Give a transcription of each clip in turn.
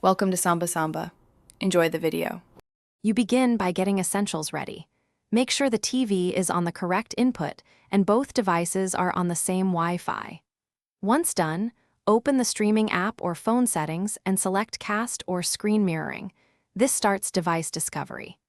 Welcome to Samba Samba. Enjoy the video. You begin by getting essentials ready. Make sure the TV is on the correct input and both devices are on the same Wi-Fi. Once done, open the streaming app or phone settings and select cast or screen mirroring. This starts device discovery.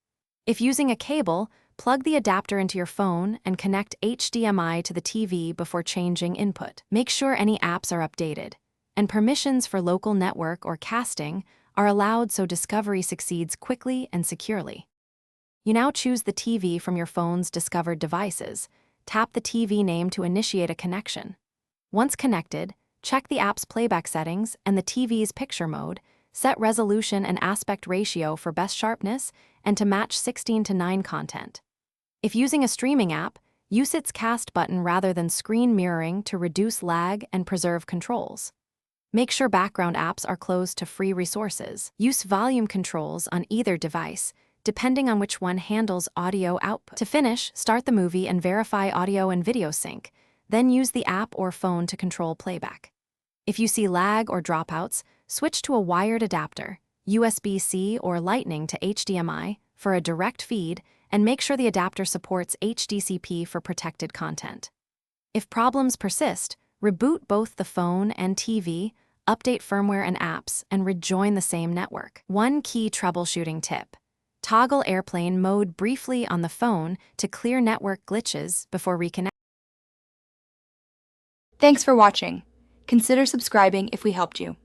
If using a cable, plug the adapter into your phone and connect HDMI to the TV before changing input. Make sure any apps are updated, and permissions for local network or casting are allowed so discovery succeeds quickly and securely. You now choose the TV from your phone's discovered devices. Tap the TV name to initiate a connection. Once connected, check the app's playback settings and the TV's picture mode, set resolution and aspect ratio for best sharpness and to match 16:9 content. If using a streaming app, use its cast button rather than screen mirroring to reduce lag and preserve controls. Make sure background apps are closed to free resources. Use volume controls on either device, depending on which one handles audio output. To finish, start the movie and verify audio and video sync, then use the app or phone to control playback. If you see lag or dropouts, switch to a wired adapter, USB-C or Lightning to HDMI for a direct feed, and make sure the adapter supports HDCP for protected content. If problems persist, reboot both the phone and TV, update firmware and apps, and rejoin the same network. One key troubleshooting tip: toggle airplane mode briefly on the phone to clear network glitches before reconnecting. Thanks for watching. Consider subscribing if we helped you.